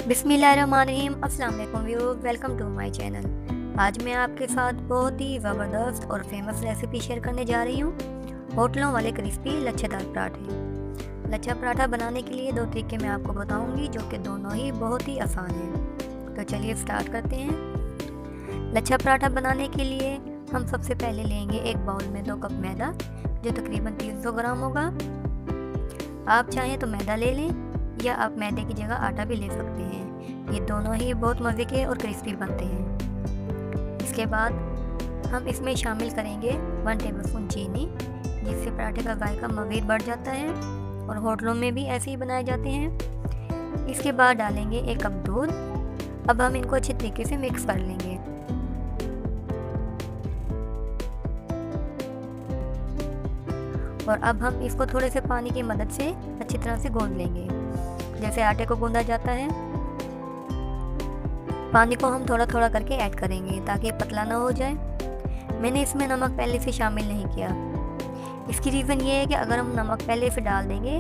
बिस्मिल्लाहिर्रहमानिर्रहीम। अस्सलाम वालेकुम viewers, welcome to my channel. आज मैं आपके साथ बहुत ही ज़बरदस्त और फेमस रेसिपी शेयर करने जा रही हूँ, होटलों वाले क्रिस्पी लच्छेदार पराठे। लच्छा पराठा बनाने के लिए दो तरीके मैं आपको बताऊंगी, जो कि दोनों ही बहुत ही आसान हैं। तो चलिए स्टार्ट करते हैं। लच्छा पराठा बनाने के लिए हम सबसे पहले लेंगे एक बाउल में 2 कप मैदा, जो तकरीबन 300 ग्राम होगा। आप चाहें तो मैदा ले लें या आप मैदे की जगह आटा भी ले सकते हैं। ये दोनों ही बहुत मज़े के और क्रिस्पी बनते हैं। इसके बाद हम इसमें शामिल करेंगे 1 टेबलस्पून चीनी, जिससे पराठे का जायका मज़ीद बढ़ जाता है और होटलों में भी ऐसे ही बनाए जाते हैं। इसके बाद डालेंगे 1 कप दूध। अब हम इनको अच्छे तरीके से मिक्स कर लेंगे। और अब हम इसको थोड़े से पानी की मदद से अच्छी तरह से गूंद लेंगे, जैसे आटे को गूंदा जाता है। पानी को हम थोड़ा थोड़ा करके ऐड करेंगे ताकि पतला ना हो जाए। मैंने इसमें नमक पहले से शामिल नहीं किया। इसकी रीज़न ये है कि अगर हम नमक पहले से डाल देंगे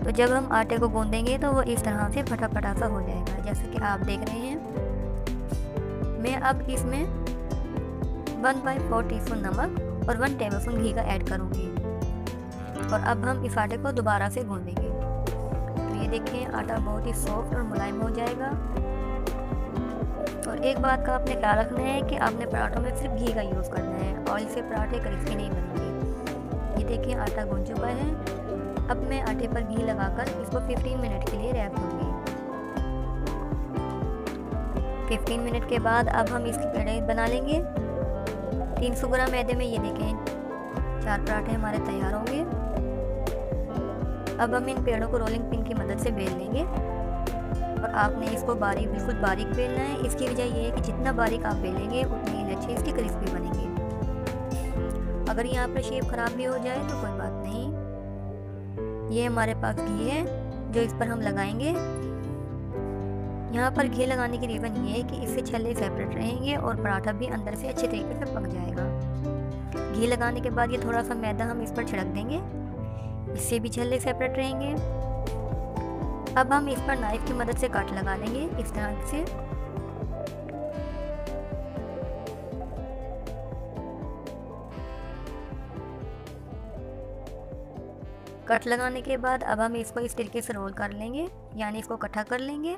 तो जब हम आटे को गूंदेंगे तो वो इस तरह से फटा फटा सा हो जाएगा, जैसे कि आप देख रहे हैं। मैं अब इसमें 1/4 टीस्पून नमक और 1 टेबलस्पून घी का ऐड करूँगी। और अब हम इस आटे को दोबारा से गूंदेंगे। तो ये देखें, आटा बहुत ही सॉफ्ट और मुलायम हो जाएगा। और एक बात का आपने ख्याल रखना है कि आपने पराठों में सिर्फ घी का यूज़ करना है, ऑयल से पराठे क्रिस्पी नहीं बनेंगे। ये देखें, आटा गूंद चुका है। अब मैं आटे पर घी लगाकर इसको 15 मिनट के लिए रख दूँगी। 15 मिनट के बाद अब हम इसकी पेड़े बना लेंगे। 300 ग्राम मैदे में ये देखें 4 पराठे हमारे तैयार होंगे। अब हम इन पेड़ों को रोलिंग पिन की मदद से बेल लेंगे। और आपने इसको बिल्कुल बारीक बेलना है। इसकी वजह यह है कि जितना बारीक आप बेलेंगे उतने ही लच्छे इसके क्रिस्पी बनेंगे। अगर यहाँ पर शेप खराब भी हो जाए तो कोई बात नहीं। ये हमारे पास घी है जो इस पर हम लगाएंगे। यहाँ पर घी लगाने की रीज़न ये है कि इससे छल्ले सेपरेट रहेंगे और पराठा भी अंदर से अच्छे तरीके से पक जाएगा। घी लगाने के बाद ये थोड़ा सा मैदा हम इस पर छिड़क देंगे, इससे भी छल्ले सेपरेट रहेंगे। अब हम इस पर नाइफ की मदद से कट लगा लेंगे इस तरह से। कट लगाने के बाद अब हम इसको इस तरीके से रोल कर लेंगे, यानी इसको इकट्ठा कर लेंगे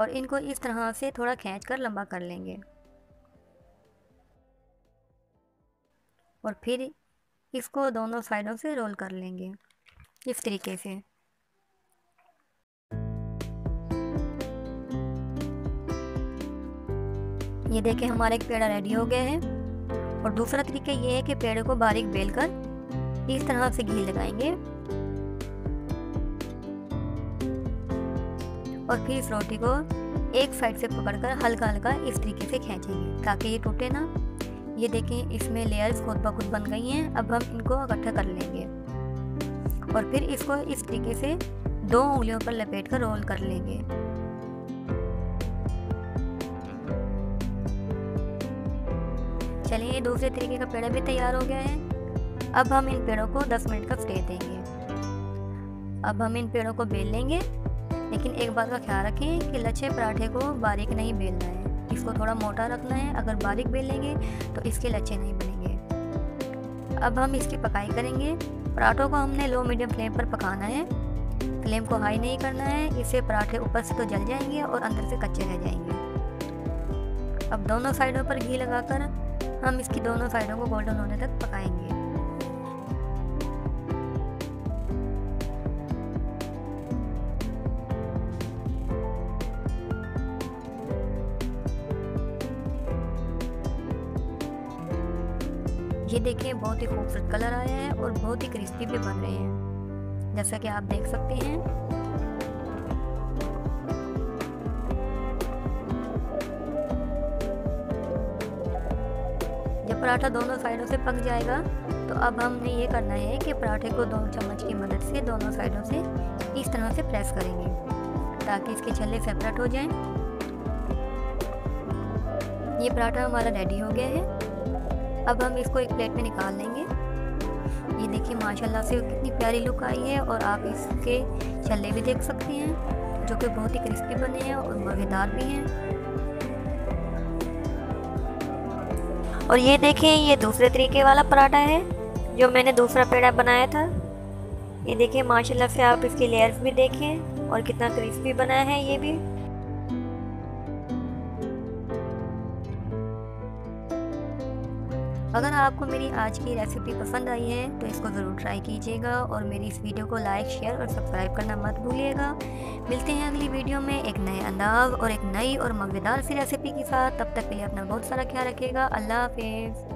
और इनको इस तरह से थोड़ा खींचकर लंबा कर लेंगे। और फिर इसको दोनों साइडों से रोल कर लेंगे इस तरीके से। ये देखें, हमारा एक पेड़ा रेडी हो गया है। और दूसरा तरीका ये है कि पेड़े को बारीक बेलकर इस तरह से घी लगाएंगे और फिर इस रोटी को एक साइड से पकड़कर हल्का हल्का इस तरीके से खींचेंगे ताकि ये टूटे ना। ये देखें, इसमें लेयर्स खुद ब खुद बन गई हैं। अब हम इनको इकट्ठा कर लेंगे और फिर इसको इस तरीके से 2 उंगलियों पर लपेट कर रोल कर लेंगे। चलिए, दूसरे तरीके का पेड़ा भी तैयार हो गया है। अब हम इन पेड़ों को 10 मिनट का स्टे देंगे। अब हम इन पेड़ों को बेल लेंगे, लेकिन एक बात का ख्याल रखें कि लच्छे पराठे को बारीक नहीं बेलना है, इसको थोड़ा मोटा रखना है। अगर बारीक बेलेंगे तो इसके लच्छे नहीं बनेंगे। अब हम इसकी पकाई करेंगे। पराठों को हमने लो मीडियम फ्लेम पर पकाना है, फ्लेम को हाई नहीं करना है, इससे पराठे ऊपर से तो जल जाएंगे और अंदर से कच्चे रह जाएंगे। अब दोनों साइडों पर घी लगाकर हम इसकी दोनों साइडों को गोल्डन होने तक पकाएंगे। ये देखें, बहुत ही खूबसूरत कलर आया है और बहुत ही क्रिस्पी भी बन रहे हैं, जैसा कि आप देख सकते हैं। जब पराठा दोनों साइडों से पक जाएगा तो अब हमने ये करना है कि पराठे को 2 चम्मच की मदद से दोनों साइडों से इस तरह से प्रेस करेंगे ताकि इसके छल्ले सेपरेट हो जाएं। ये पराठा हमारा रेडी हो गया है। अब हम इसको एक प्लेट में निकाल लेंगे। ये देखिए, माशाल्लाह से कितनी प्यारी लुक आई है और आप इसके छल्ले भी देख सकते हैं। जो कि बहुत ही क्रिस्पी बने हैं और मज़ेदार भी हैं। और ये देखें, ये दूसरे तरीके वाला पराठा है जो मैंने दूसरा पेड़ा बनाया था। ये देखिए माशाल्लाह से आप इसकी लेयर्स भी देखें और कितना क्रिस्पी बना है ये भी। अगर आपको मेरी आज की रेसिपी पसंद आई है तो इसको ज़रूर ट्राई कीजिएगा और मेरी इस वीडियो को लाइक, शेयर और सब्सक्राइब करना मत भूलिएगा। मिलते हैं अगली वीडियो में एक नए अंदाज और एक नई और मज़ेदार सी रेसिपी के साथ। तब तक के लिए अपना बहुत सारा ख्याल रखिएगा। अल्लाह हाफिज़।